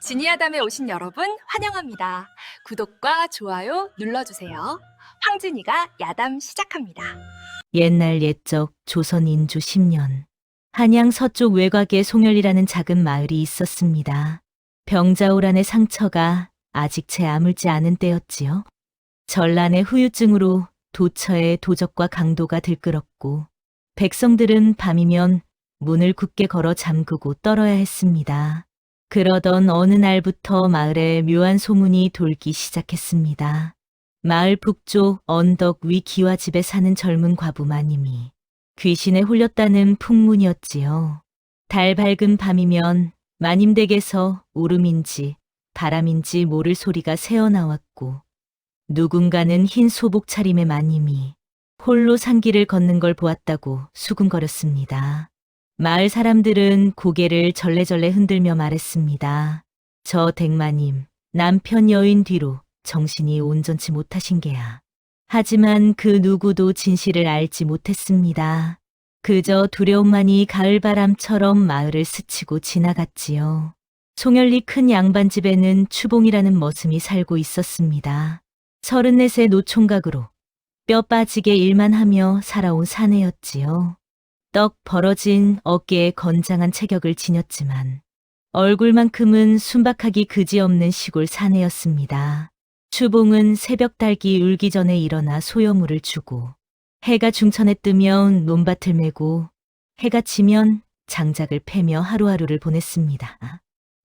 지니아담에 오신 여러분 환영합니다. 구독과 좋아요 눌러주세요. 황진이가 야담 시작합니다. 옛날 옛적 조선 인조 10년 한양 서쪽 외곽에 송열이라는 작은 마을이 있었습니다. 병자호란의 상처가 아직 채 아물지 않은 때였지요. 전란의 후유증으로 도처의 도적과 강도가 들끓었고 백성들은 밤이면 문을 굳게 걸어 잠그고 떨어야 했습니다. 그러던 어느 날부터 마을에 묘한 소문이 돌기 시작했습니다. 마을 북쪽 언덕 위 기와집에 사는 젊은 과부 마님이 귀신에 홀렸다는 풍문이었지요. 달 밝은 밤이면 마님 댁에서 울음인지 바람인지 모를 소리가 새어나왔고 누군가는 흰 소복 차림의 마님이 홀로 산길을 걷는 걸 보았다고 수군거렸습니다. 마을 사람들은 고개를 절레절레 흔들며 말했습니다. 저 댁마님, 남편 여인 뒤로 정신이 온전치 못하신 게야. 하지만 그 누구도 진실을 알지 못했습니다. 그저 두려움만이 가을바람처럼 마을을 스치고 지나갔지요. 송열리 큰 양반집에는 추봉이라는 머슴이 살고 있었습니다. 34세 노총각으로 뼈 빠지게 일만 하며 살아온 사내였지요. 떡 벌어진 어깨에 건장한 체격을 지녔지만 얼굴만큼은 순박하기 그지없는 시골 사내였습니다. 추봉은 새벽 닭이 울기 전에 일어나 소여물을 주고 해가 중천에 뜨면 논밭을 메고 해가 지면 장작을 패며 하루하루를 보냈습니다.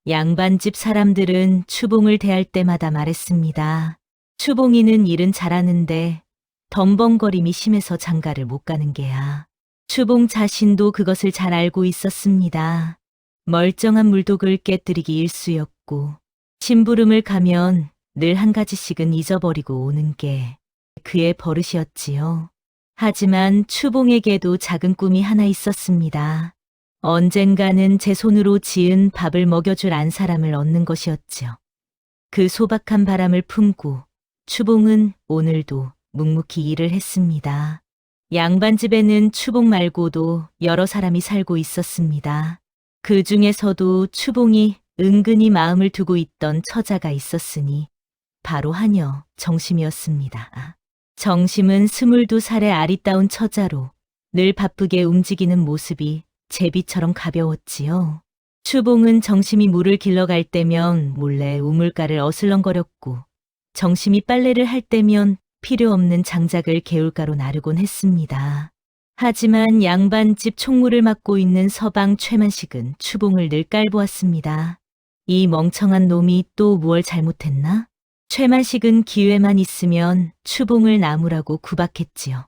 양반집 사람들은 추봉을 대할 때마다 말했습니다. 추봉이는 일은 잘하는데 덤벙거림이 심해서 장가를 못 가는 게야. 추봉 자신도 그것을 잘 알고 있었습니다. 멀쩡한 물독을 깨뜨리기 일쑤였고 심부름을 가면 늘 한 가지씩은 잊어버리고 오는 게 그의 버릇이었지요. 하지만 추봉에게도 작은 꿈이 하나 있었습니다. 언젠가는 제 손으로 지은 밥을 먹여줄 안 사람을 얻는 것이었지요. 그 소박한 바람을 품고 추봉은 오늘도 묵묵히 일을 했습니다. 양반집에는 추봉 말고도 여러 사람이 살고 있었습니다. 그 중에서도 추봉이 은근히 마음을 두고 있던 처자가 있었으니 바로 하녀 정심이었습니다. 정심은 22살의 아리따운 처자로 늘 바쁘게 움직이는 모습이 제비처럼 가벼웠지요. 추봉은 정심이 물을 길러갈 때면 몰래 우물가를 어슬렁거렸고 정심이 빨래를 할 때면 필요 없는 장작을 개울가로 나르곤 했습니다. 하지만 양반집 총무를 맡고 있는 서방 최만식은 추봉을 늘 깔보았습니다. 이 멍청한 놈이 또 무얼 잘못했나? 최만식은 기회만 있으면 추봉을 나무라고 구박했지요.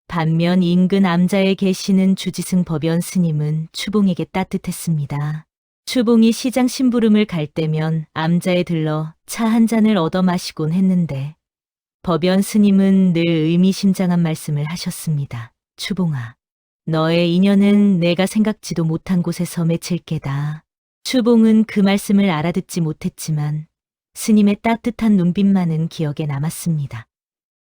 반면 인근 암자에 계시는 주지승 법연 스님은 추봉에게 따뜻했습니다. 추봉이 시장 심부름을 갈 때면 암자에 들러 차 한 잔을 얻어 마시곤 했는데 법연 스님은 늘 의미심장한 말씀을 하셨습니다. 추봉아, 너의 인연은 내가 생각지도 못한 곳에서 맺힐 게다. 추봉은 그 말씀을 알아듣지 못했지만 스님의 따뜻한 눈빛만은 기억에 남았습니다.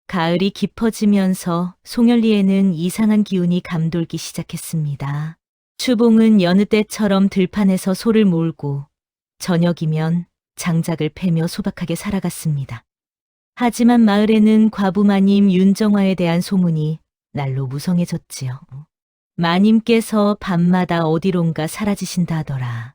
가을이 깊어지면서 송열리에는 이상한 기운이 감돌기 시작했습니다. 추봉은 여느 때처럼 들판에서 소를 몰고 저녁이면 장작을 패며 소박하게 살아갔습니다. 하지만 마을에는 과부 마님 윤정화에 대한 소문이 날로 무성해졌지요. 마님께서 밤마다 어디론가 사라지신다 하더라.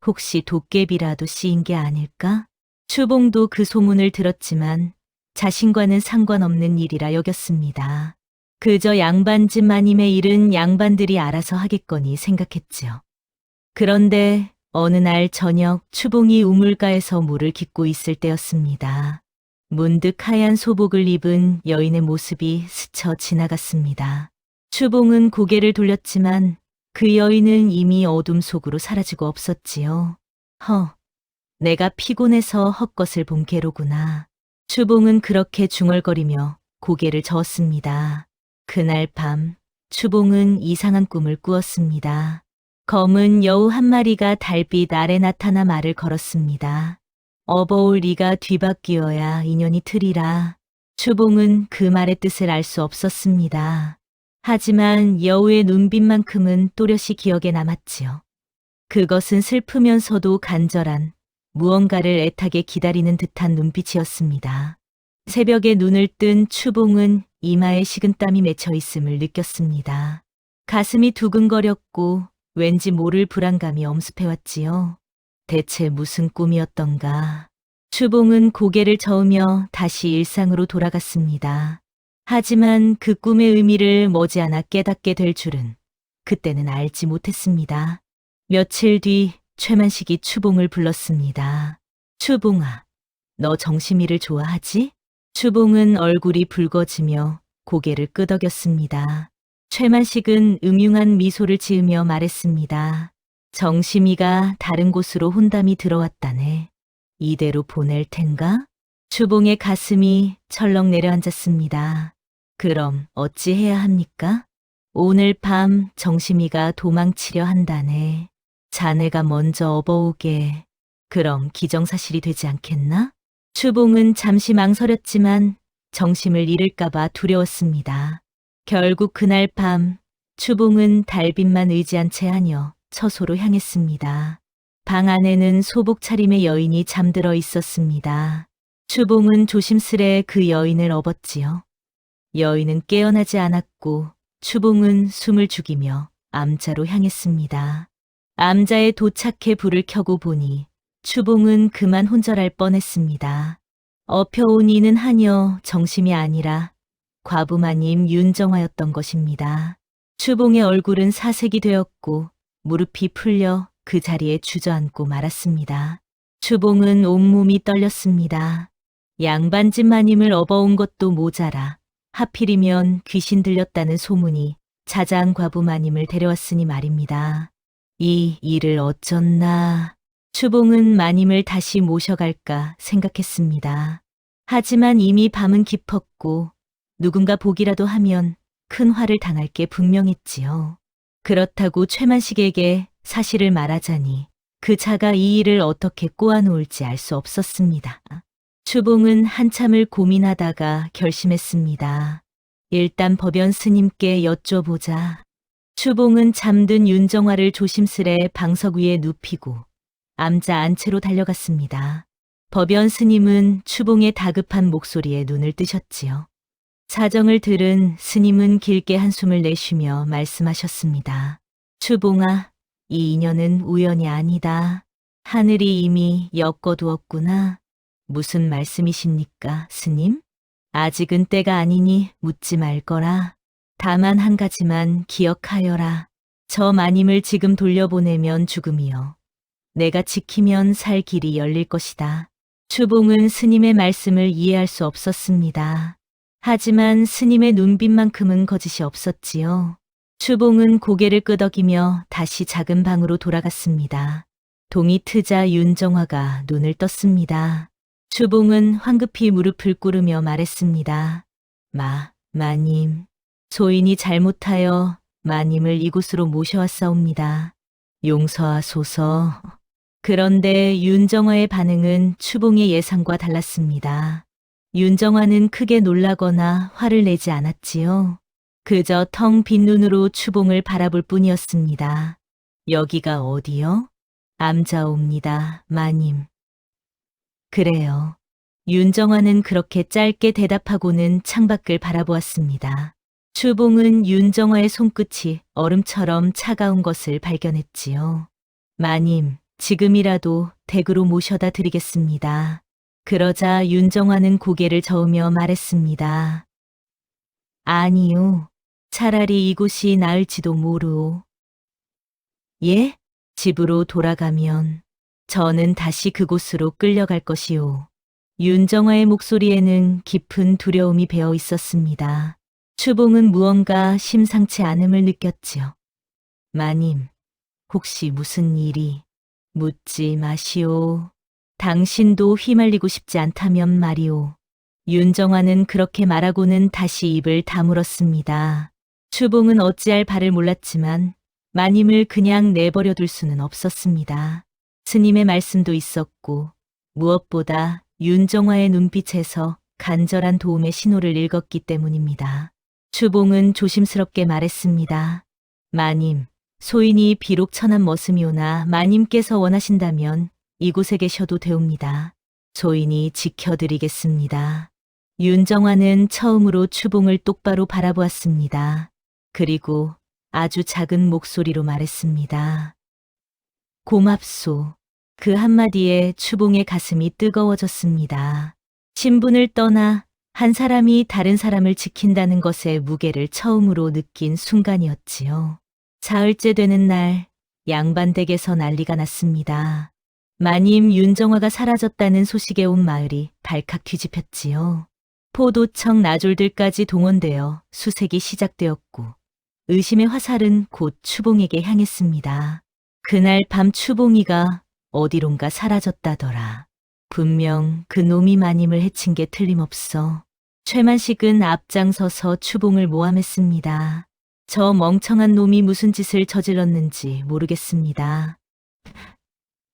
혹시 도깨비라도 씌인 게 아닐까? 추봉도 그 소문을 들었지만 자신과는 상관없는 일이라 여겼습니다. 그저 양반집 마님의 일은 양반들이 알아서 하겠거니 생각했지요. 그런데 어느 날 저녁 추봉이 우물가에서 물을 깃고 있을 때였습니다. 문득 하얀 소복을 입은 여인의 모습이 스쳐 지나갔습니다. 추봉은 고개를 돌렸지만 그 여인은 이미 어둠 속으로 사라지고 없었지요. 내가 피곤해서 헛것을 본 게로구나. 추봉은 그렇게 중얼거리며 고개를 저었습니다. 그날 밤 추봉은 이상한 꿈을 꾸었습니다. 검은 여우 한 마리가 달빛 아래 나타나 말을 걸었습니다. 업어올 이가 뒤바뀌어야 인연이 트리라. 추봉은 그 말의 뜻을 알 수 없었습니다. 하지만 여우의 눈빛만큼은 또렷이 기억에 남았지요. 그것은 슬프면서도 간절한 무언가를 애타게 기다리는 듯한 눈빛이었습니다. 새벽에 눈을 뜬 추봉은 이마에 식은땀이 맺혀 있음을 느꼈습니다. 가슴이 두근거렸고 왠지 모를 불안감이 엄습해왔지요. 대체 무슨 꿈이었던가. 추봉은 고개를 저으며 다시 일상으로 돌아갔습니다. 하지만 그 꿈의 의미를 머지않아 깨닫게 될 줄은 그때는 알지 못했습니다. 며칠 뒤 최만식이 추봉을 불렀습니다. 추봉아, 너 정심이를 좋아하지? 추봉은 얼굴이 붉어지며 고개를 끄덕였습니다. 최만식은 음흉한 미소를 지으며 말했습니다. 정심이가 다른 곳으로 혼담이 들어왔다네. 이대로 보낼 텐가? 추봉의 가슴이 철렁 내려앉았습니다. 그럼 어찌해야 합니까? 오늘 밤 정심이가 도망치려 한다네. 자네가 먼저 업어오게. 그럼 기정사실이 되지 않겠나? 추봉은 잠시 망설였지만 정심을 잃을까봐 두려웠습니다. 결국 그날 밤 추봉은 달빛만 의지한 채 하녀 처소로 향했습니다. 방 안에는 소복 차림의 여인이 잠들어 있었습니다. 추봉은 조심스레 그 여인을 업었지요. 여인은 깨어나지 않았고 추봉은 숨을 죽이며 암자로 향했습니다. 암자에 도착해 불을 켜고 보니 추봉은 그만 혼절할 뻔했습니다. 업혀온 이는 하녀 정심이 아니라 과부마님 윤정화였던 것입니다. 추봉의 얼굴은 사색이 되었고 무릎이 풀려 그 자리에 주저앉고 말았습니다. 추봉은 온몸이 떨렸습니다. 양반집 마님을 업어온 것도 모자라 하필이면 귀신 들렸다는 소문이 자자한 과부 마님을 데려왔으니 말입니다. 이 일을 어쩌나. 추봉은 마님을 다시 모셔갈까 생각했습니다. 하지만 이미 밤은 깊었고 누군가 보기라도 하면 큰 화를 당할 게 분명했지요. 그렇다고 최만식에게 사실을 말하자니 그 자가 이 일을 어떻게 꼬아놓을지 알 수 없었습니다. 추봉은 한참을 고민하다가 결심했습니다. 일단 법연 스님께 여쭤보자. 추봉은 잠든 윤정화를 조심스레 방석 위에 눕히고 암자 안채로 달려갔습니다. 법연 스님은 추봉의 다급한 목소리에 눈을 뜨셨지요. 사정을 들은 스님은 길게 한숨을 내쉬며 말씀하셨습니다. 추봉아, 이 인연은 우연이 아니다. 하늘이 이미 엮어두었구나. 무슨 말씀이십니까, 스님? 아직은 때가 아니니 묻지 말거라. 다만 한 가지만 기억하여라. 저 마님을 지금 돌려보내면 죽음이요. 내가 지키면 살 길이 열릴 것이다. 추봉은 스님의 말씀을 이해할 수 없었습니다. 하지만 스님의 눈빛만큼은 거짓이 없었지요. 추봉은 고개를 끄덕이며 다시 작은 방으로 돌아갔습니다. 동이 트자 윤정화가 눈을 떴습니다. 추봉은 황급히 무릎을 꿇으며 말했습니다. 마님. 소인이 잘못하여 마님을 이곳으로 모셔왔사옵니다. 용서하소서. 그런데 윤정화의 반응은 추봉의 예상과 달랐습니다. 윤정화는 크게 놀라거나 화를 내지 않았지요. 그저 텅 빈 눈으로 추봉을 바라볼 뿐이었습니다. 여기가 어디요? 암자옵니다, 마님. 그래요. 윤정화는 그렇게 짧게 대답하고는 창밖을 바라보았습니다. 추봉은 윤정화의 손끝이 얼음처럼 차가운 것을 발견했지요. 마님, 지금이라도 댁으로 모셔다 드리겠습니다. 그러자 윤정화는 고개를 저으며 말했습니다. 아니요. 차라리 이곳이 나을지도 모르오. 예? 집으로 돌아가면 저는 다시 그곳으로 끌려갈 것이오. 윤정화의 목소리에는 깊은 두려움이 배어 있었습니다. 추봉은 무언가 심상치 않음을 느꼈지요. 마님, 혹시 무슨 일이? 묻지 마시오. 당신도 휘말리고 싶지 않다면 말이오. 윤정화는 그렇게 말하고는 다시 입을 다물었습니다. 추봉은 어찌할 바를 몰랐지만 마님을 그냥 내버려 둘 수는 없었습니다. 스님의 말씀도 있었고 무엇보다 윤정화의 눈빛에서 간절한 도움의 신호를 읽었기 때문입니다. 추봉은 조심스럽게 말했습니다. 마님, 소인이 비록 천한 머슴이오나 마님께서 원하신다면 이곳에 계셔도 되옵니다. 소인이 지켜드리겠습니다. 윤정화는 처음으로 추봉을 똑바로 바라보았습니다. 그리고 아주 작은 목소리로 말했습니다. 고맙소. 그 한마디에 추봉의 가슴이 뜨거워졌습니다. 신분을 떠나 한 사람이 다른 사람을 지킨다는 것의 무게를 처음으로 느낀 순간이었지요. 사흘째 되는 날, 양반댁에서 난리가 났습니다. 마님 윤정화가 사라졌다는 소식에 온 마을이 발칵 뒤집혔지요. 포도청 나졸들까지 동원되어 수색이 시작되었고 의심의 화살은 곧 추봉에게 향했습니다. 그날 밤 추봉이가 어디론가 사라졌다더라. 분명 그 놈이 마님을 해친 게 틀림없어. 최만식은 앞장서서 추봉을 모함했습니다. 저 멍청한 놈이 무슨 짓을 저질렀는지 모르겠습니다.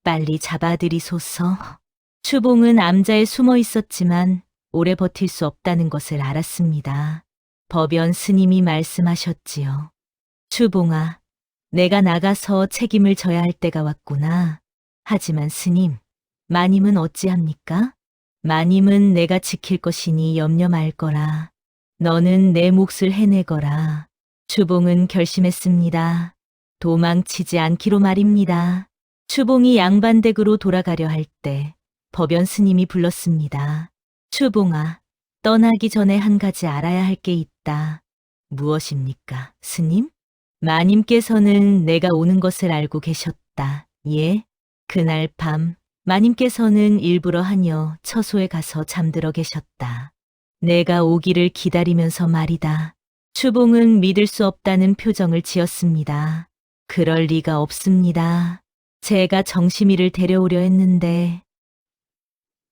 빨리 잡아들이소서. 추봉은 암자에 숨어 있었지만 오래 버틸 수 없다는 것을 알았습니다. 법연 스님이 말씀하셨지요. 추봉아, 내가 나가서 책임을 져야 할 때가 왔구나. 하지만 스님, 마님은 어찌합니까? 마님은 내가 지킬 것이니 염려 말거라. 너는 내 몫을 해내거라. 추봉은 결심했습니다. 도망치지 않기로 말입니다. 추봉이 양반댁으로 돌아가려 할 때 법연 스님이 불렀습니다. 추봉아, 떠나기 전에 한 가지 알아야 할 게 있다. 무엇입니까, 스님? 마님께서는 내가 오는 것을 알고 계셨다. 예? 그날 밤 마님께서는 일부러 하녀 처소에 가서 잠들어 계셨다. 내가 오기를 기다리면서 말이다. 추봉은 믿을 수 없다는 표정을 지었습니다. 그럴 리가 없습니다. 제가 정심이를 데려오려 했는데.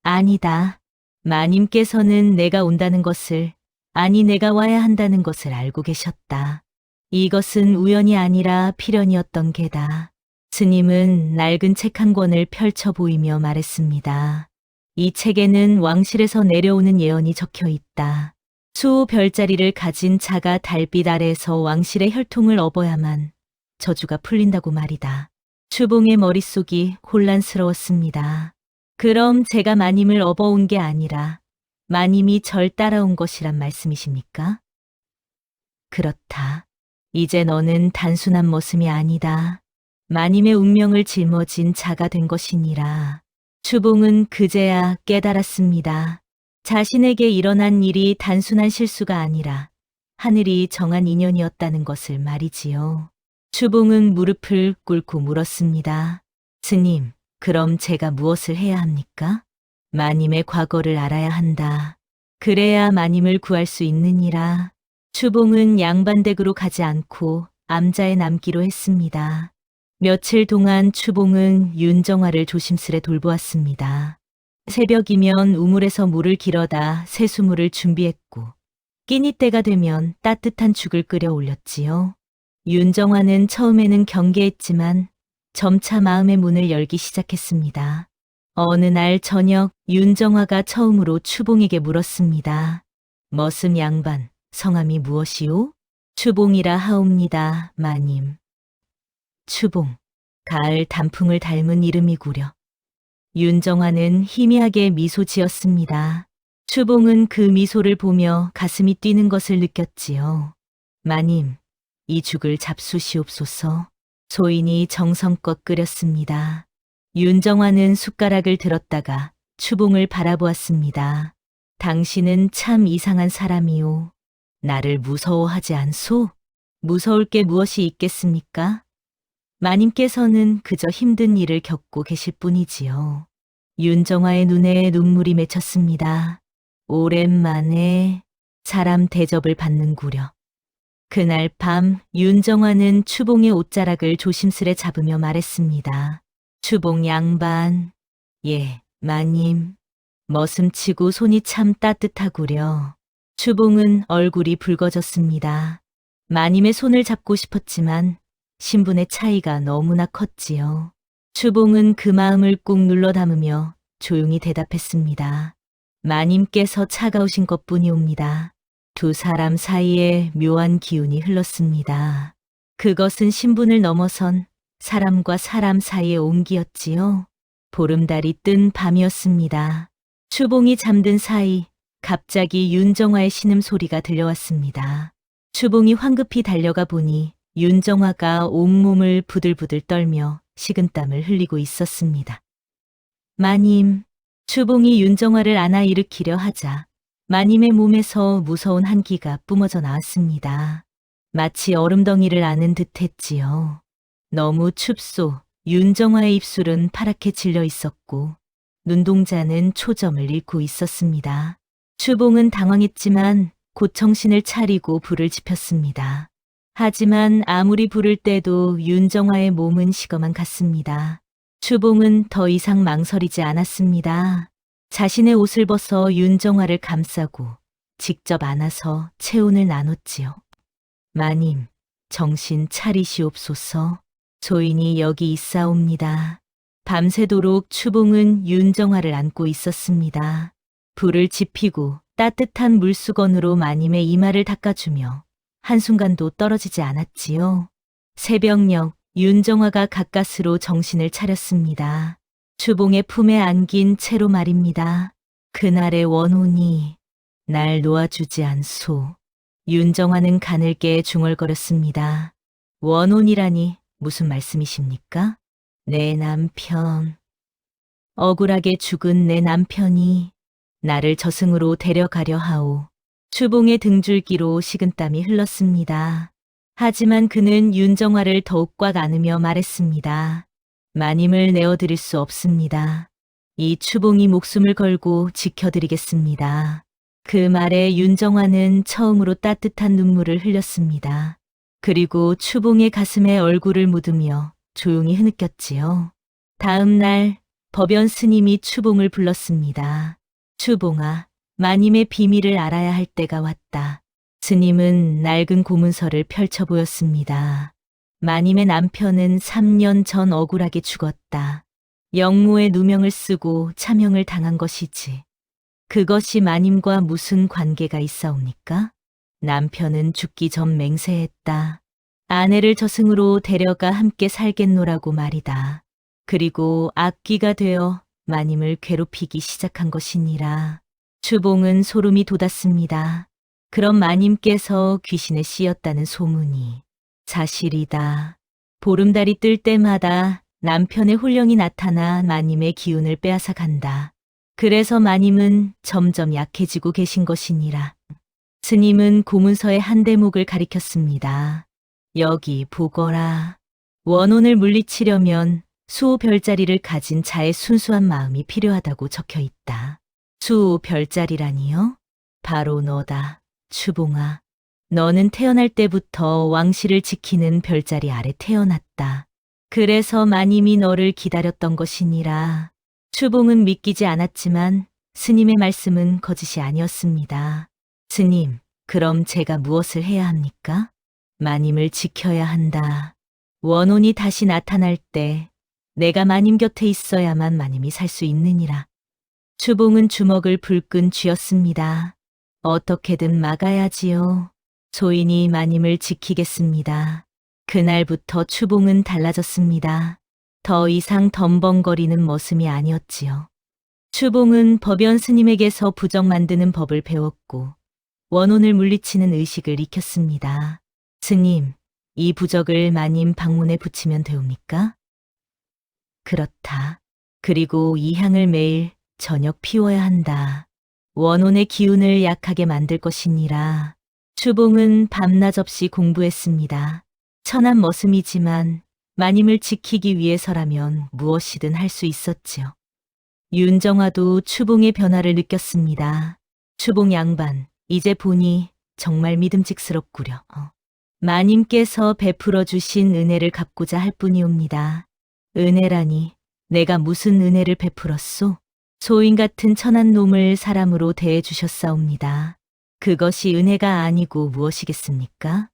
아니다. 마님께서는 내가 온다는 것을, 아니 내가 와야 한다는 것을 알고 계셨다. 이것은 우연이 아니라 필연이었던 게다. 스님은 낡은 책 한 권을 펼쳐 보이며 말했습니다. 이 책에는 왕실에서 내려오는 예언이 적혀 있다. 수호 별자리를 가진 자가 달빛 아래에서 왕실의 혈통을 업어야만 저주가 풀린다고 말이다. 추봉의 머릿속이 혼란스러웠습니다. 그럼 제가 마님을 업어온 게 아니라 마님이 절 따라온 것이란 말씀이십니까? 그렇다. 이제 너는 단순한 머슴이 아니다. 마님의 운명을 짊어진 자가 된 것이니라. 추봉은 그제야 깨달았습니다. 자신에게 일어난 일이 단순한 실수가 아니라 하늘이 정한 인연이었다는 것을 말이지요. 추봉은 무릎을 꿇고 물었습니다. 스님, 그럼 제가 무엇을 해야 합니까? 마님의 과거를 알아야 한다. 그래야 마님을 구할 수 있느니라. 추봉은 양반댁으로 가지 않고 암자에 남기로 했습니다. 며칠 동안 추봉은 윤정화를 조심스레 돌보았습니다. 새벽이면 우물에서 물을 길어다 새수물을 준비했고 끼니 때가 되면 따뜻한 죽을 끓여 올렸지요. 윤정화는 처음에는 경계했지만 점차 마음의 문을 열기 시작했습니다. 어느 날 저녁 윤정화가 처음으로 추봉에게 물었습니다. 머슴 양반, 성함이 무엇이오? 추봉이라 하옵니다, 마님. 추봉, 가을 단풍을 닮은 이름이구려. 윤정화는 희미하게 미소 지었습니다. 추봉은 그 미소를 보며 가슴이 뛰는 것을 느꼈지요. 마님, 이 죽을 잡수시옵소서. 소인이 정성껏 끓였습니다. 윤정화는 숟가락을 들었다가 추봉을 바라보았습니다. 당신은 참 이상한 사람이오. 나를 무서워하지 않소? 무서울 게 무엇이 있겠습니까? 마님께서는 그저 힘든 일을 겪고 계실 뿐이지요. 윤정화의 눈에 눈물이 맺혔습니다. 오랜만에 사람 대접을 받는구려. 그날 밤 윤정화는 추봉의 옷자락을 조심스레 잡으며 말했습니다. 추봉 양반, 예, 마님. 머슴치고 손이 참 따뜻하구려. 추봉은 얼굴이 붉어졌습니다. 마님의 손을 잡고 싶었지만 신분의 차이가 너무나 컸지요. 추봉은 그 마음을 꾹 눌러 담으며 조용히 대답했습니다. 마님께서 차가우신 것뿐이옵니다. 두 사람 사이에 묘한 기운이 흘렀습니다. 그것은 신분을 넘어선 사람과 사람 사이의 온기였지요. 보름달이 뜬 밤이었습니다. 추봉이 잠든 사이 갑자기 윤정화의 신음소리가 들려왔습니다. 추봉이 황급히 달려가 보니 윤정화가 온몸을 부들부들 떨며 식은땀을 흘리고 있었습니다. 마님, 추봉이 윤정화를 안아 일으키려 하자 마님의 몸에서 무서운 한기가 뿜어져 나왔습니다. 마치 얼음덩이를 아는 듯했지요. 너무 춥소. 윤정화의 입술은 파랗게 질려 있었고 눈동자는 초점을 잃고 있었습니다. 추봉은 당황했지만 곧 정신을 차리고 불을 지폈습니다. 하지만 아무리 불을 떼도 윤정화의 몸은 식어만 갔습니다. 추봉은 더 이상 망설이지 않았습니다. 자신의 옷을 벗어 윤정화를 감싸고 직접 안아서 체온을 나눴지요. 마님, 정신 차리시옵소서. 조인이 여기 있사옵니다. 밤새도록 추봉은 윤정화를 안고 있었습니다. 불을 지피고 따뜻한 물수건으로 마님의 이마를 닦아주며 한순간도 떨어지지 않았지요. 새벽녘 윤정화가 가까스로 정신을 차렸습니다. 추봉의 품에 안긴 채로 말입니다. 그날의 원혼이 날 놓아주지 않소. 윤정화는 간을 깨 중얼거렸습니다. 원혼이라니 무슨 말씀이십니까? 내 남편. 억울하게 죽은 내 남편이 나를 저승으로 데려가려 하오. 추봉의 등줄기로 식은땀이 흘렀습니다. 하지만 그는 윤정화를 더욱 꽉 안으며 말했습니다. 마님을 내어드릴 수 없습니다. 이 추봉이 목숨을 걸고 지켜드리겠습니다. 그 말에 윤정화는 처음으로 따뜻한 눈물을 흘렸습니다. 그리고 추봉의 가슴에 얼굴을 묻으며 조용히 흐느꼈지요. 다음 날 법연 스님이 추봉을 불렀습니다. 추봉아, 마님의 비밀을 알아야 할 때가 왔다. 스님은 낡은 고문서를 펼쳐 보였습니다. 마님의 남편은 3년 전 억울하게 죽었다. 영모의 누명을 쓰고 차명을 당한 것이지. 그것이 마님과 무슨 관계가 있사옵니까? 남편은 죽기 전 맹세했다. 아내를 저승으로 데려가 함께 살겠노라고 말이다. 그리고 악귀가 되어 마님을 괴롭히기 시작한 것이니라. 추봉은 소름이 돋았습니다. 그럼 마님께서 귀신에 씌였다는 소문이 사실이다. 보름달이 뜰 때마다 남편의 혼령이 나타나 마님의 기운을 빼앗아 간다. 그래서 마님은 점점 약해지고 계신 것이니라. 스님은 고문서의 한 대목을 가리켰습니다. 여기 보거라. 원혼을 물리치려면 수호 별자리를 가진 자의 순수한 마음이 필요하다고 적혀 있다. 수호 별자리라니요? 바로 너다, 추봉아. 너는 태어날 때부터 왕실을 지키는 별자리 아래 태어났다. 그래서 마님이 너를 기다렸던 것이니라. 추봉은 믿기지 않았지만 스님의 말씀은 거짓이 아니었습니다. 스님, 그럼 제가 무엇을 해야 합니까? 마님을 지켜야 한다. 원혼이 다시 나타날 때 내가 마님 곁에 있어야만 마님이 살 수 있느니라. 추봉은 주먹을 불끈 쥐었습니다. 어떻게든 막아야지요. 소인이 마님을 지키겠습니다. 그날부터 추봉은 달라졌습니다. 더 이상 덤벙거리는 머슴이 아니었지요. 추봉은 법연 스님에게서 부적 만드는 법을 배웠고 원혼을 물리치는 의식을 익혔습니다. 스님, 이 부적을 마님 방문에 붙이면 되옵니까? 그렇다. 그리고 이 향을 매일 저녁 피워야 한다. 원혼의 기운을 약하게 만들 것이니라. 추봉은 밤낮 없이 공부했습니다. 천한 머슴이지만 마님을 지키기 위해서라면 무엇이든 할 수 있었지요. 윤정화도 추봉의 변화를 느꼈습니다. 추봉 양반, 이제 보니 정말 믿음직스럽구려. 마님께서 베풀어 주신 은혜를 갚고자 할 뿐이옵니다. 은혜라니, 내가 무슨 은혜를 베풀었소? 소인 같은 천한 놈을 사람으로 대해 주셨사옵니다. 그것이 은혜가 아니고 무엇이겠습니까?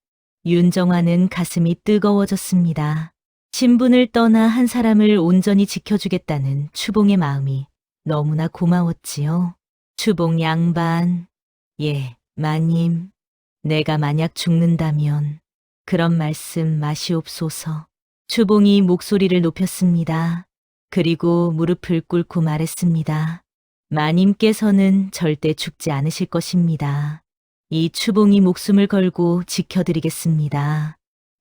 윤정화는 가슴이 뜨거워졌습니다. 신분을 떠나 한 사람을 온전히 지켜주겠다는 추봉의 마음이 너무나 고마웠지요. 추봉 양반, 예, 마님, 내가 만약 죽는다면 그런 말씀 마시옵소서. 추봉이 목소리를 높였습니다. 그리고 무릎을 꿇고 말했습니다. 마님께서는 절대 죽지 않으실 것입니다. 이 추봉이 목숨을 걸고 지켜드리겠습니다.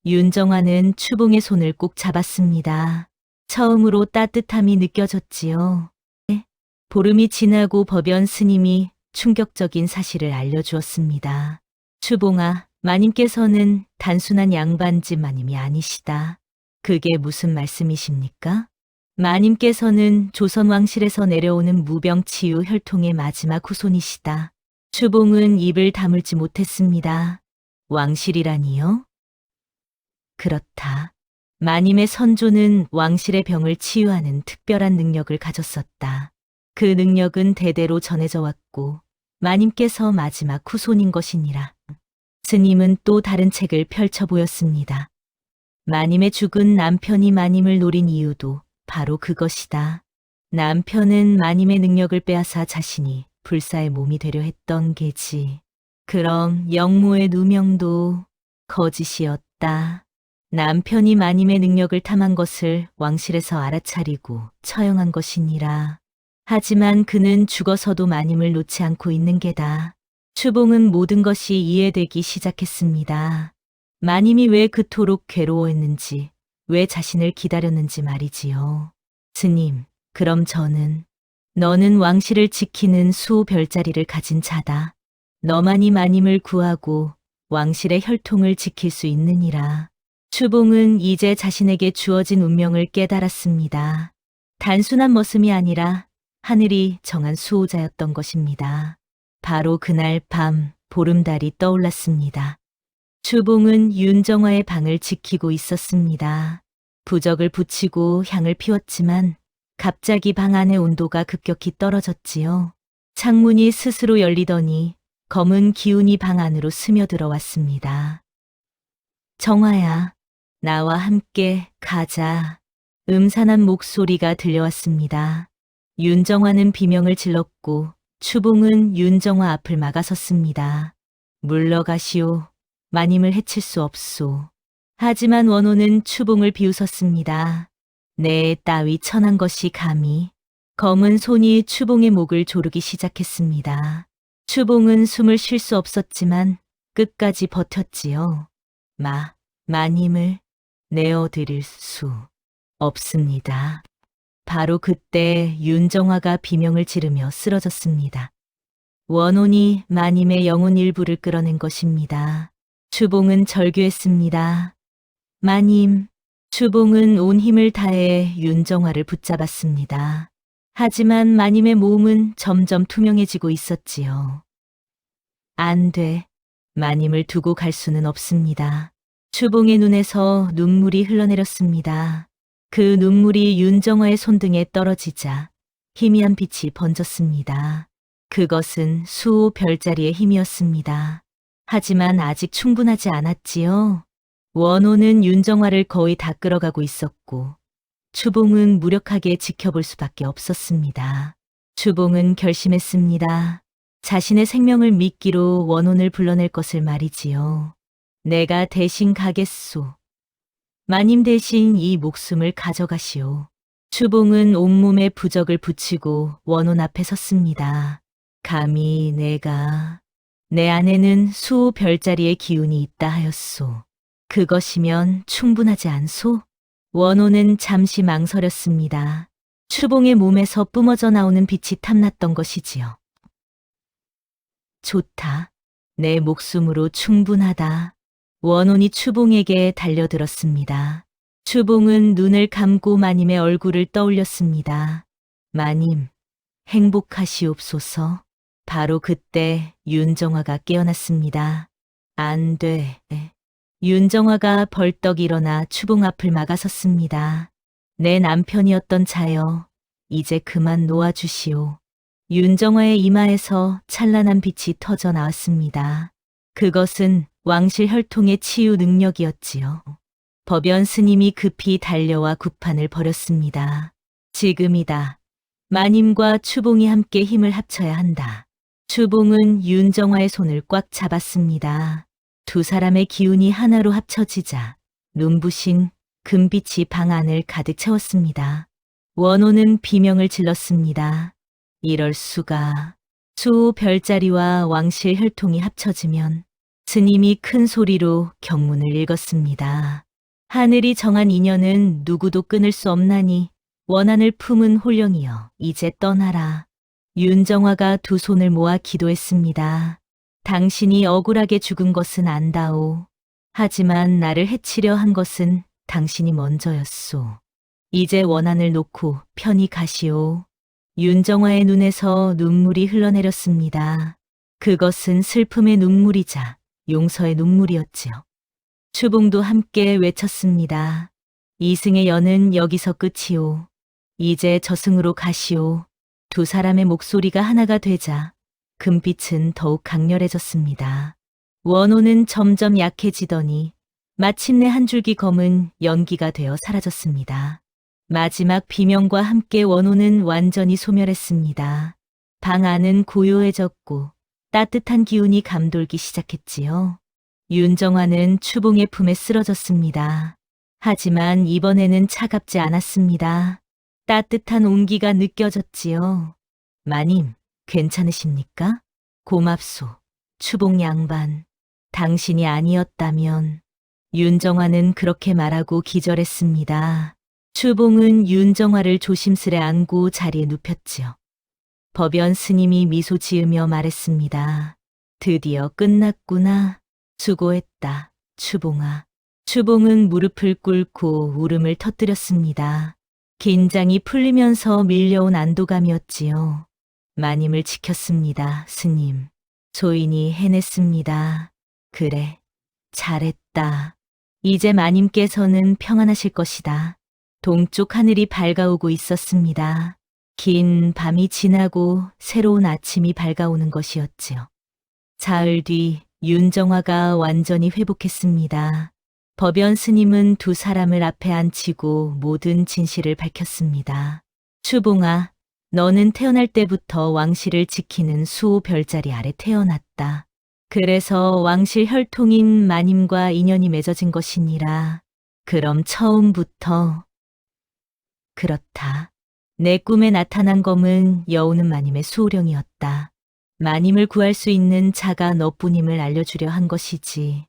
윤정화는 추봉의 손을 꼭 잡았습니다. 처음으로 따뜻함이 느껴졌지요. 보름이 지나고 법연 스님이 충격적인 사실을 알려주었습니다. 추봉아, 마님께서는 단순한 양반집 마님이 아니시다. 그게 무슨 말씀이십니까? 마님께서는 조선 왕실에서 내려오는 무병치유 혈통의 마지막 후손이시다. 추봉은 입을 다물지 못했습니다. 왕실이라니요? 그렇다. 마님의 선조는 왕실의 병을 치유하는 특별한 능력을 가졌었다. 그 능력은 대대로 전해져 왔고 마님께서 마지막 후손인 것이니라. 스님은 또 다른 책을 펼쳐 보였습니다. 마님의 죽은 남편이 마님을 노린 이유도 바로 그것이다. 남편은 마님의 능력을 빼앗아 자신이 불사의 몸이 되려 했던 게지. 그럼 영모의 누명도 거짓이었다. 남편이 마님의 능력을 탐한 것을 왕실에서 알아차리고 처형한 것이니라. 하지만 그는 죽어서도 마님을 놓지 않고 있는 게다. 추봉은 모든 것이 이해되기 시작했습니다. 마님이 왜 그토록 괴로워했는지, 왜 자신을 기다렸는지 말이지요. 스님, 그럼 너는 왕실을 지키는 수호별자리를 가진 자다. 너만이 마님을 구하고 왕실의 혈통을 지킬 수 있느니라. 추봉은 이제 자신에게 주어진 운명을 깨달았습니다. 단순한 머슴이 아니라 하늘이 정한 수호자였던 것입니다. 바로 그날 밤 보름달이 떠올랐습니다. 추봉은 윤정화의 방을 지키고 있었습니다. 부적을 붙이고 향을 피웠지만 갑자기 방 안의 온도가 급격히 떨어졌지요. 창문이 스스로 열리더니 검은 기운이 방 안으로 스며들어 왔습니다. 정화야, 나와 함께 가자. 음산한 목소리가 들려왔습니다. 윤정화는 비명을 질렀고 추봉은 윤정화 앞을 막아섰습니다. 물러가시오. 마님을 해칠 수 없소. 하지만 원호는 추봉을 비웃었습니다. 내 따위 천한 것이 감히. 검은 손이 추봉의 목을 조르기 시작했습니다. 추봉은 숨을 쉴 수 없었지만 끝까지 버텼지요. 마님을 내어드릴 수 없습니다. 바로 그때 윤정화가 비명을 지르며 쓰러졌습니다. 원혼이 마님의 영혼 일부를 끌어낸 것입니다. 추봉은 절규했습니다. 마님, 추봉은 온 힘을 다해 윤정화를 붙잡았습니다. 하지만 마님의 몸은 점점 투명해지고 있었지요. 안 돼. 마님을 두고 갈 수는 없습니다. 추봉의 눈에서 눈물이 흘러내렸습니다. 그 눈물이 윤정화의 손등에 떨어지자 희미한 빛이 번졌습니다. 그것은 수호 별자리의 힘이었습니다. 하지만 아직 충분하지 않았지요. 원호는 윤정화를 거의 다 끌어가고 있었고 추봉은 무력하게 지켜볼 수밖에 없었습니다. 추봉은 결심했습니다. 자신의 생명을 미끼로 원혼을 불러낼 것을 말이지요. 내가 대신 가겠소. 마님 대신 이 목숨을 가져가시오. 추봉은 온몸에 부적을 붙이고 원혼 앞에 섰습니다. 감히 내 안에는 수호 별자리의 기운이 있다 하였소. 그것이면 충분하지 않소? 원호는 잠시 망설였습니다. 추봉의 몸에서 뿜어져 나오는 빛이 탐났던 것이지요. 좋다. 내 목숨으로 충분하다. 원혼이 추봉에게 달려들었습니다. 추봉은 눈을 감고 마님의 얼굴을 떠올렸습니다. 마님, 행복하시옵소서. 바로 그때 윤정화가 깨어났습니다. 안 돼. 윤정화가 벌떡 일어나 추봉 앞을 막아섰습니다. 내 남편이었던 자여, 이제 그만 놓아주시오. 윤정화의 이마에서 찬란한 빛이 터져 나왔습니다. 그것은 왕실 혈통의 치유 능력이었지요. 법연 스님이 급히 달려와 구판을 벌였습니다. 지금이다. 마님과 추봉이 함께 힘을 합쳐야 한다. 추봉은 윤정화의 손을 꽉 잡았습니다. 두 사람의 기운이 하나로 합쳐지자 눈부신 금빛이 방 안을 가득 채웠습니다. 원호는 비명을 질렀습니다. 이럴 수가. 수 별자리와 왕실 혈통이 합쳐지면 스님이 큰 소리로 경문을 읽었습니다. 하늘이 정한 인연은 누구도 끊을 수 없나니 원한을 품은 홀령이여 이제 떠나라. 윤정화가 두 손을 모아 기도했습니다. 당신이 억울하게 죽은 것은 안다오. 하지만 나를 해치려 한 것은 당신이 먼저였소. 이제 원한을 놓고 편히 가시오. 윤정화의 눈에서 눈물이 흘러내렸습니다. 그것은 슬픔의 눈물이자 용서의 눈물이었지요. 추봉도 함께 외쳤습니다. 이승의 연은 여기서 끝이오. 이제 저승으로 가시오. 두 사람의 목소리가 하나가 되자 금빛은 더욱 강렬해졌습니다. 원호는 점점 약해지더니 마침내 한 줄기 검은 연기가 되어 사라졌습니다. 마지막 비명과 함께 원호는 완전히 소멸했습니다. 방 안은 고요해졌고 따뜻한 기운이 감돌기 시작했지요. 윤정화는 추봉의 품에 쓰러졌습니다. 하지만 이번에는 차갑지 않았습니다. 따뜻한 온기가 느껴졌지요. 마님, 괜찮으십니까? 고맙소. 추봉 양반. 당신이 아니었다면. 윤정화는 그렇게 말하고 기절했습니다. 추봉은 윤정화를 조심스레 안고 자리에 눕혔지요. 법연 스님이 미소 지으며 말했습니다. 드디어 끝났구나. 수고했다, 추봉아. 추봉은 무릎을 꿇고 울음을 터뜨렸습니다. 긴장이 풀리면서 밀려온 안도감이었지요. 마님을 지켰습니다, 스님. 소인이 해냈습니다. 그래, 잘했다. 이제 마님께서는 평안하실 것이다. 동쪽 하늘이 밝아오고 있었습니다. 긴 밤이 지나고 새로운 아침이 밝아오는 것이었지요. 사흘 뒤 윤정화가 완전히 회복했습니다. 법연 스님은 두 사람을 앞에 앉히고 모든 진실을 밝혔습니다. 추봉아, 너는 태어날 때부터 왕실을 지키는 수호 별자리 아래 태어났다. 그래서 왕실 혈통인 마님과 인연이 맺어진 것이니라. 그럼 처음부터. 그렇다. 내 꿈에 나타난 검은 여우는 마님의 수호령이었다. 마님을 구할 수 있는 자가 너뿐임을 알려주려 한 것이지.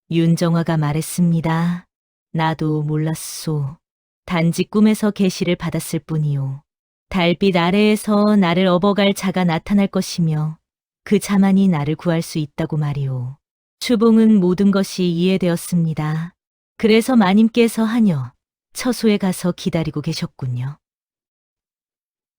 윤정화가 말했습니다. 나도 몰랐소. 단지 꿈에서 계시를 받았을 뿐이오. 달빛 아래에서 나를 업어갈 자가 나타날 것이며 그 자만이 나를 구할 수 있다고 말이오. 추봉은 모든 것이 이해되었습니다. 그래서 마님께서 하녀 처소에 가서 기다리고 계셨군요.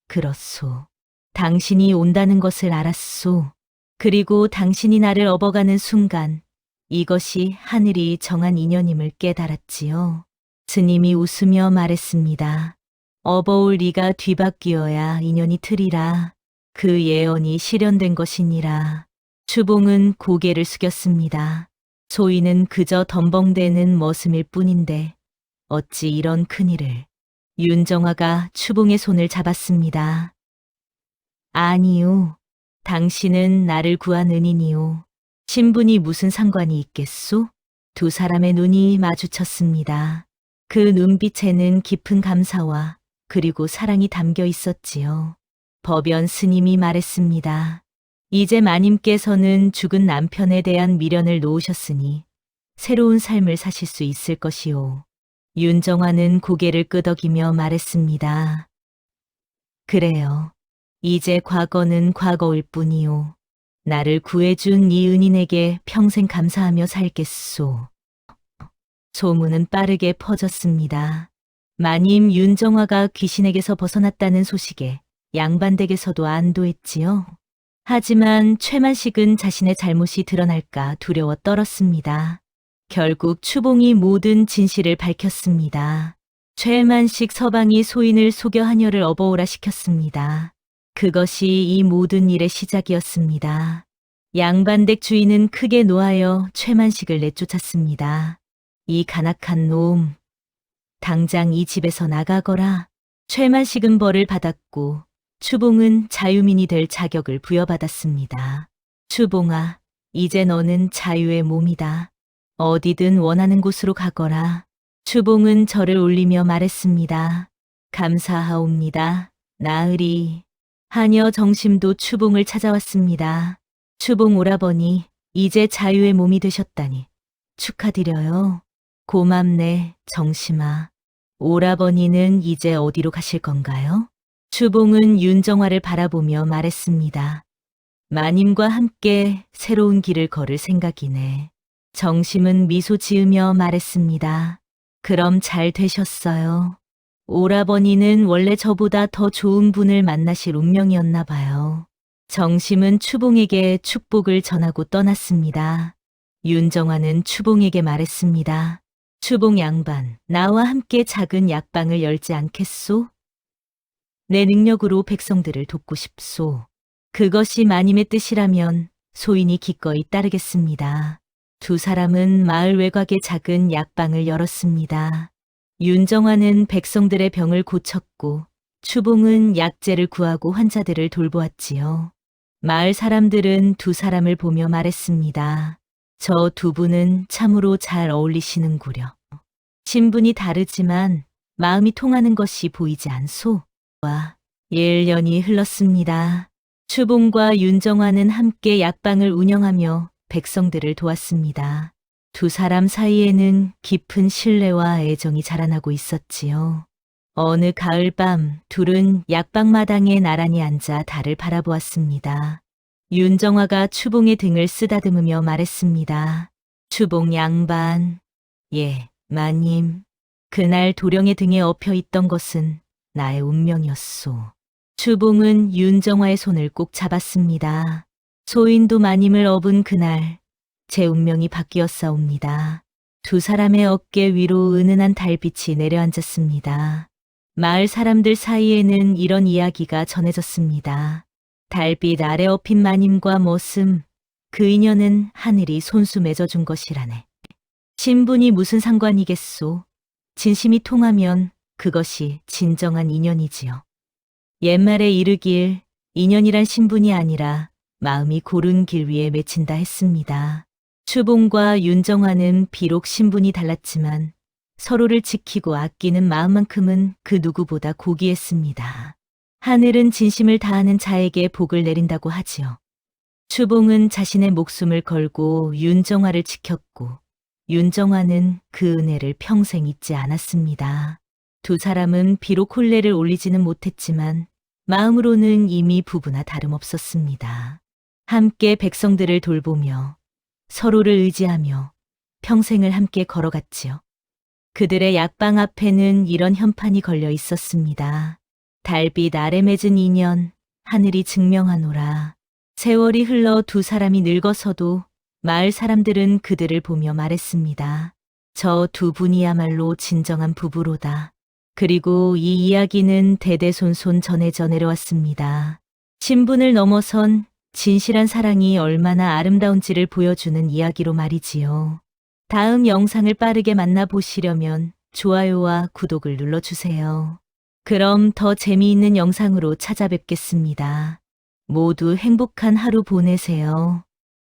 그렇소. 당신이 온다는 것을 알았소. 그리고 당신이 나를 업어가는 순간 이것이 하늘이 정한 인연임을 깨달았지요. 스님이 웃으며 말했습니다. 업어올 네가 뒤바뀌어야 인연이 틀이라. 그 예언이 실현된 것이니라. 추봉은 고개를 숙였습니다. 소인은 그저 덤벙대는 머슴일 뿐인데 어찌 이런 큰일을. 윤정화가 추봉의 손을 잡았습니다. 아니요. 당신은 나를 구한 은인이요. 신분이 무슨 상관이 있겠소? 두 사람의 눈이 마주쳤습니다. 그 눈빛에는 깊은 감사와 그리고 사랑이 담겨 있었지요. 법연 스님이 말했습니다. 이제 마님께서는 죽은 남편에 대한 미련을 놓으셨으니 새로운 삶을 사실 수 있을 것이오. 윤정화는 고개를 끄덕이며 말했습니다. 그래요. 이제 과거는 과거일 뿐이오. 나를 구해준 이 은인에게 평생 감사하며 살겠소. 소문은 빠르게 퍼졌습니다. 마님 윤정화가 귀신에게서 벗어났다는 소식에 양반댁에서도 안도했지요. 하지만 최만식은 자신의 잘못이 드러날까 두려워 떨었습니다. 결국 추봉이 모든 진실을 밝혔습니다. 최만식 서방이 소인을 속여 하녀를 업어오라 시켰습니다. 그것이 이 모든 일의 시작이었습니다. 양반댁 주인은 크게 노하여 최만식을 내쫓았습니다. 이 간악한 놈, 당장 이 집에서 나가거라. 최만식은 벌을 받았고 추봉은 자유민이 될 자격을 부여받았습니다. 추봉아, 이제 너는 자유의 몸이다. 어디든 원하는 곳으로 가거라. 추봉은 절을 올리며 말했습니다. 감사하옵니다. 나으리. 하녀 정심도 추봉을 찾아왔습니다. 추봉 오라버니, 이제 자유의 몸이 되셨다니 축하드려요. 고맙네, 정심아. 오라버니는 이제 어디로 가실 건가요? 추봉은 윤정화를 바라보며 말했습니다. 마님과 함께 새로운 길을 걸을 생각이네. 정심은 미소 지으며 말했습니다. 그럼 잘 되셨어요. 오라버니는 원래 저보다 더 좋은 분을 만나실 운명이었나 봐요. 정심은 추봉에게 축복을 전하고 떠났습니다. 윤정화는 추봉에게 말했습니다. 추봉 양반, 나와 함께 작은 약방을 열지 않겠소? 내 능력으로 백성들을 돕고 싶소. 그것이 마님의 뜻이라면 소인이 기꺼이 따르겠습니다. 두 사람은 마을 외곽에 작은 약방을 열었습니다. 윤정화는 백성들의 병을 고쳤고 추봉은 약재를 구하고 환자들을 돌보았지요. 마을 사람들은 두 사람을 보며 말했습니다. 저 두 분은 참으로 잘 어울리시는구려. 신분이 다르지만 마음이 통하는 것이 보이지 않소? 와, 1년이 흘렀습니다. 추봉과 윤정화는 함께 약방을 운영하며 백성들을 도왔습니다. 두 사람 사이에는 깊은 신뢰와 애정이 자라나고 있었지요. 어느 가을밤 둘은 약방마당에 나란히 앉아 달을 바라보았습니다. 윤정화가 추봉의 등을 쓰다듬으며 말했습니다. 추봉 양반. 예, 마님. 그날 도령의 등에 엎여 있던 것은 나의 운명이었소. 추봉은 윤정화의 손을 꼭 잡았습니다. 소인도 마님을 업은 그날 제 운명이 바뀌었사옵니다. 두 사람의 어깨 위로 은은한 달빛이 내려앉았습니다. 마을 사람들 사이에는 이런 이야기가 전해졌습니다. 달빛 아래 엎인 마님과 머슴, 그 인연은 하늘이 손수 맺어준 것이라네. 신분이 무슨 상관이겠소. 진심이 통하면 그것이 진정한 인연이지요. 옛말에 이르길 인연이란 신분이 아니라 마음이 고른 길 위에 맺힌다 했습니다. 추봉과 윤정화는 비록 신분이 달랐지만 서로를 지키고 아끼는 마음만큼은 그 누구보다 고귀했습니다. 하늘은 진심을 다하는 자에게 복을 내린다고 하지요. 추봉은 자신의 목숨을 걸고 윤정화를 지켰고 윤정화는 그 은혜를 평생 잊지 않았습니다. 두 사람은 비록 혼례를 올리지는 못했지만 마음으로는 이미 부부나 다름없었습니다. 함께 백성들을 돌보며 서로를 의지하며 평생을 함께 걸어갔지요. 그들의 약방 앞에는 이런 현판이 걸려 있었습니다. 달빛 아래 맺은 인연, 하늘이 증명하노라. 세월이 흘러 두 사람이 늙어서도 마을 사람들은 그들을 보며 말했습니다. 저 두 분이야말로 진정한 부부로다. 그리고 이 이야기는 대대손손 전해져 내려왔습니다. 신분을 넘어선 진실한 사랑이 얼마나 아름다운지를 보여주는 이야기로 말이지요. 다음 영상을 빠르게 만나보시려면 좋아요와 구독을 눌러주세요. 그럼 더 재미있는 영상으로 찾아뵙겠습니다. 모두 행복한 하루 보내세요.